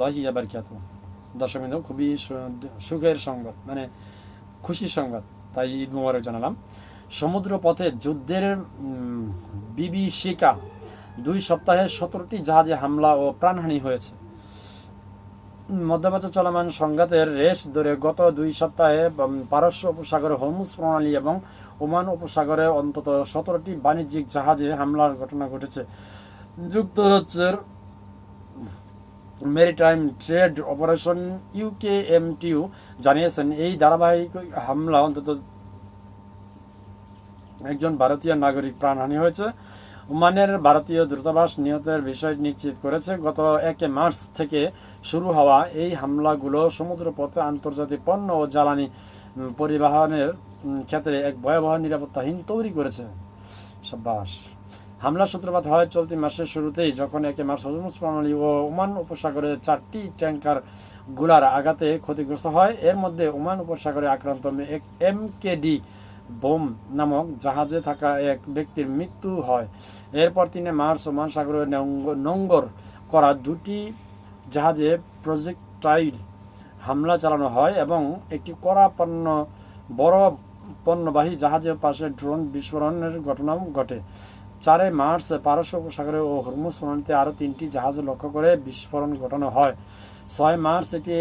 রাহমাতুল্লাহি ওয়া বারাকাতুহু। দর্শকবৃন্দ, খুবই সুখের সংবাদ, মানে খুশির সংবাদ, তাই ঈদ মোবারক জানালাম। সমুদ্র পথে যুদ্ধের বিভীষিকা, 2 সপ্তাহে 17টি জাহাজে হামলা ও প্রাণহানি হয়েছে। মধ্যপ্রাচ্যে চলমান সংঘাতের রেশ ধরে গত 2 সপ্তাহে পারস্য উপসাগরে হরমুজ প্রণালী এবং ওমান উপসাগরে অন্তত 17টি বাণিজ্যিক জাহাজে হামলার ঘটনা ঘটেছে। যুক্তরাজ্যের মেরিটাইম ট্রেড অপারেশন ইউকেএমটিউ জানিয়েছেন, এই ধারাবাহিক হামলা অন্তত একজন ভারতীয় নাগরিক প্রাণহানি হয়েছে। ওমানের ভারতীয় দূতাবাস নিহতের বিষয় নিশ্চিত করেছে। গত 1 মার্চ থেকে শুরু হওয়া এই হামলাগুলো সমুদ্রপথে আন্তর্জাতিক পণ্য ও জ্বালানি পরিবহনের ক্ষেত্রে এক ভয়াবহ নিরাপত্তাহীন তৈরি করেছে। সাব্বাস। হামলার সূত্রপাত হয় চলতি মাসের শুরুতেই, যখন 1 মার্চ হরমুজ প্রণালী ও ওমান উপসাগরে 4টি ট্যাঙ্কার গুলার আঘাতে ক্ষতিগ্রস্ত হয়। এর মধ্যে ওমান উপসাগরে আক্রান্ত MKD বোম নামক জাহাজে থাকা এক ব্যক্তির মৃত্যু হয়। এরপর 3 মার্চ ওমান সাগরে নোঙ্গর করা 2টি জাহাজে প্রজেক্টাইল হামলা চালানো হয় এবং একটি বড় পণ্যবাহী জাহাজের পাশে ড্রোন বিস্ফোরণের ঘটনাও ঘটে। 4 মার্চ পারস্য উপসাগরে ও হরমুজ প্রণালীতে আরও 3টি জাহাজ লক্ষ্য করে বিস্ফোরণ ঘটানো হয়। 6 মার্চ এটি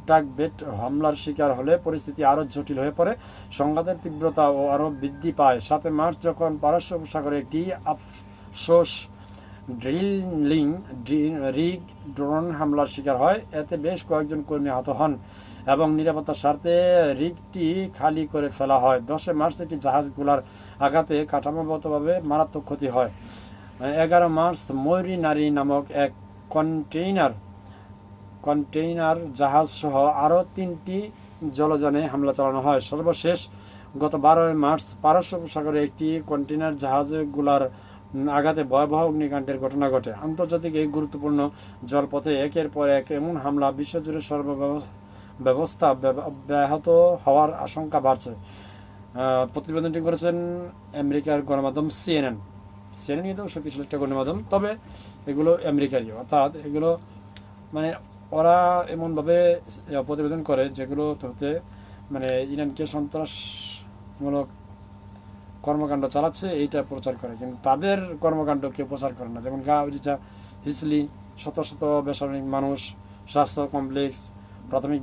টাগবোট হামলার শিকার হলে পরিস্থিতি আরও জটিল হয়ে পড়ে, সংঘাতের তীব্রতা আরও বৃদ্ধি পায়। 7 মার্চ যখন পারস্য উপসাগরে একটি আফসোস ড্রিলিং রিগ ড্রোন হামলার শিকার হয়, এতে বেশ কয়েকজন কর্মী আহত হন এবং নিরাপত্তার স্বার্থে রিগটি খালি করে ফেলা হয়। 10 মার্চ এটি জাহাজগুলোর আঘাতে কাঠামোগতভাবে মারাত্মক ক্ষতি হয়। 11 মার্চ ময়ূরী নারী নামক এক কন্টেইনার জাহাজ সহ আরও 3টি জলযানে হামলা চালানো হয়। সর্বশেষ গত 12 মার্চ পারস্য উপসাগরে একটি কন্টেইনার জাহাজগুলোর আঘাতে ভয়াবহ অগ্নিকাণ্ডের ঘটনা ঘটে। আন্তর্জাতিক এই গুরুত্বপূর্ণ জলপথে একের পর এক এমন হামলা বিশ্বজুড়ে ব্যবস্থা ব্যাহত হওয়ার আশঙ্কা বাড়ছে। প্রতিবেদনটি করেছেন আমেরিকার গণমাধ্যম CNN কিন্তু শক্তিশালী একটা গণমাধ্যম, তবে এগুলো আমেরিকারই, অর্থাৎ এগুলো মানে ওরা এমনভাবে প্রতিবেদন করে যেগুলো হতে মানে ইরানকে সন্ত্রাসমূলক কর্মকাণ্ড চালাচ্ছে এইটা প্রচার করে, কিন্তু তাদের কর্মকাণ্ড কেউ প্রচার করে না। যেমন গাউজিচা হিসলি, শত শত বেসামরিক মানুষ, স্বাস্থ্য কমপ্লেক্স, প্রাথমিক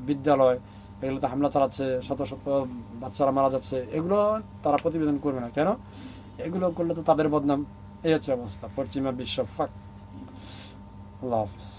বিদ্যালয় এগুলোতে হামলা চালাচ্ছে, শত শত বাচ্চারা মারা যাচ্ছে, এগুলো তারা প্রতিবেদন করবে না কেন? এগুলো করলে তো তাদের বদনাম। এই হচ্ছে অবস্থা। পশ্চিমা বিশ্ব ফাক। আল্লাহ হাফিজ।